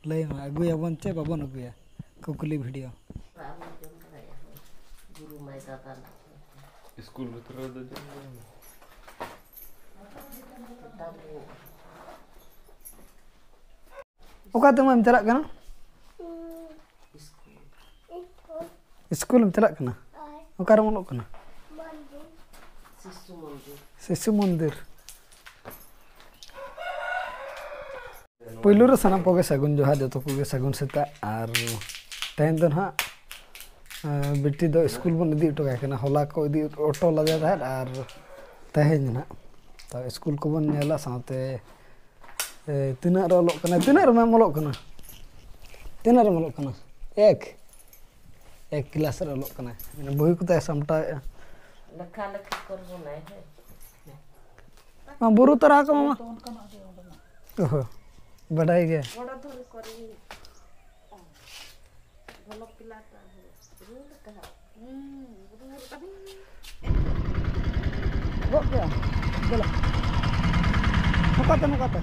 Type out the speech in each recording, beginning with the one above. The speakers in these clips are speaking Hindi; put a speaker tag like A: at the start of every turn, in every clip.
A: Lay ma aguya bon che babon aguya. Kukuli video.
B: School betul ada jam.
A: Oka tuma em chalak kana? School em chalak kana? Oka ram olok kana? Sisu Mandir. Poilur sanam koge sagun johar joto koge sagun seta ar tehin don ha बेटी दो स्कूल बन इदी उठो kana होला ko idi auto lage da ar tehin na to school को बन नेला साथे tina ro olok kana tina ro mam olok kana tina ro olok kana ek class ro olok kana mane bohi ko ta samta
C: lekha lekhi korbo nai he
A: ma buru tara ka mama oho badai ge
C: boda dhori kori bholo pilata rul kaha rul kami
A: Gok ya bola nukata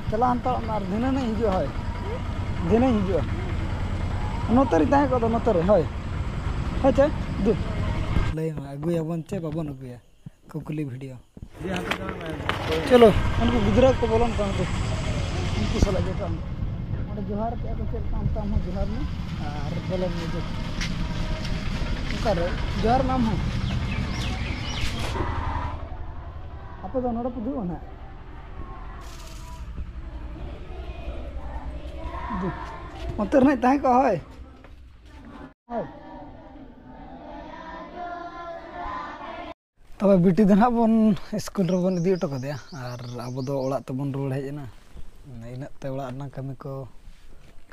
A: चला अंतर मार दिने नहीं हिजो है दिने हिजो नोतरी ताहे को नोतरे है चे दु लय मा अगुया बन चे बाबन अगुया कुकुली वीडियो चलो उनको गुजरात को बोलन का उनको सला जेता ओडे जोहार के को चल काम हो जोहार में और बोलन में जो उनका जोहार नाम है आप तो नोड़ा पुदु ना मोटर नहीं ताहे को है तब बेटी दना बन स्कूल रे बन इदी उटो कदया और अब दो ओड़ा तबन रुवाड़ हेजना इनाते ओड़ा ना कमी को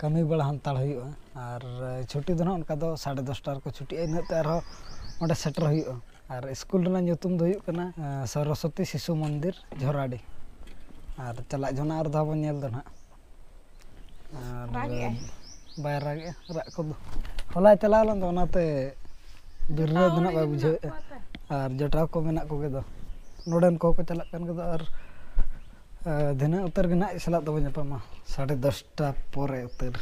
A: कमी बड़ा हंताड़ हुआ और छुट्टी दना उनका दो 10:30 को छुट्टी इनाते आरो ओंडे सेटर हुआ और स्कूल रना nyutum दो हुआ कना सरस्वती शिशु मंदिर झोराडी और चला जोना और दा बन नेल दना bayar lagi rak ko होला चला लन तो नाते बिरना दना बा बुझे और जटा को मेना को के दो नोडन को चला कन के दो और दिना उतर के ना इसला दो ᱧᱟᱯᱟᱢᱟ 10:30 परे उतर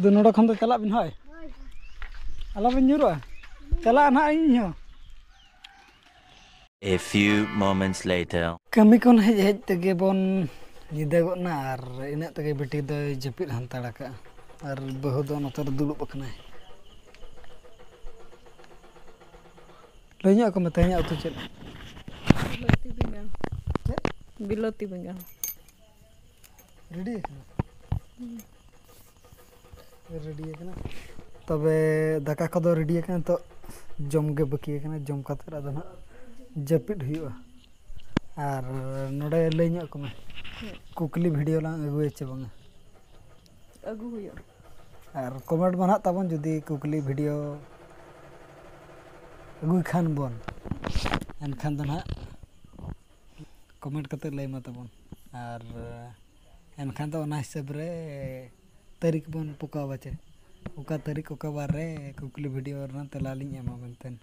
A: नोड़ा खन तो चला बिन है अला बिन जुरो चला ना इन हो
D: A few moments later
A: कमी कोन हेज तगे बन निदा गोना और इना तगे बेटी दो जपिद हंताड़ा का और बहु दो नतर दुलुब कना लइया को मताया उतु चल
C: बिलाती बेंगल
A: रेडी रेडी तबे दाका को रेडी तो जम के बाकी जम कतर अदो ना जपिद हुआ और नोडे लैन को में कुकली वीडियो लांग अगुए चे बांगा
C: अगु हुयो
A: और कमेंट बना तबन जुदी कुकली वीडियो अगुई खान बन एनखान दो ना कमेंट कते लैमा तबन और एनखान तो ना हिसाब रे तारीख बन पुका बचे उका तारीख उका बार रे कुकली वीडियो रना तेला लिंग एमा मेंतेन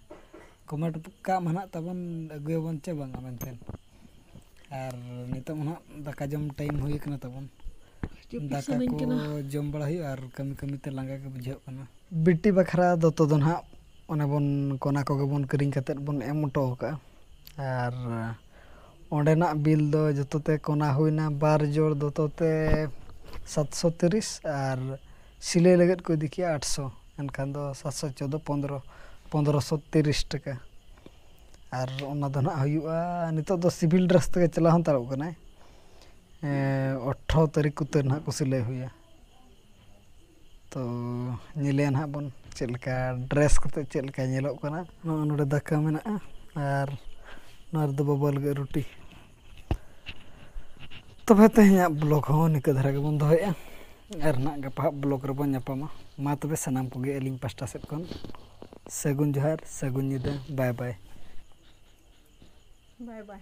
A: कमेंट का मना तबन अगुए बन चे बांगा मेंतेन और नितो मना दाका जम टाइम हुई कना तबन दाका को जम बड़ा हुई और कमी कमी ते लांगा के बुझाव कना बिट्टी बखरा दो तो ना ओने बन कोना को बन किरिंग कते बन एम उटो का और ओंडेना बिल दो जतोते कोना हुईना 2 जोड़ दोतोते 730 और सिले लगत को दिखिया 800 एनखान दो 714 1530 टका और ओना दो ना हुआ नितो दो सिविल ड्रेस ते चला हन तारो कना 18 तारीख को ना को सिले हुआ तो नीले ना बन चलका ड्रेस कते चलका नेलो कना नोडे दाका मेना और नार दो बबल गे रोटी तबे तेहया ब्लॉग हो निक धरा के बन दोया और ना गपा ब्लॉग रे बन न्यापामा मा तबे सनाम कोगे एलिंग पास्टा सेट कोन सगुन जोहार सगुन निदा बाय बाय
C: बाय बाय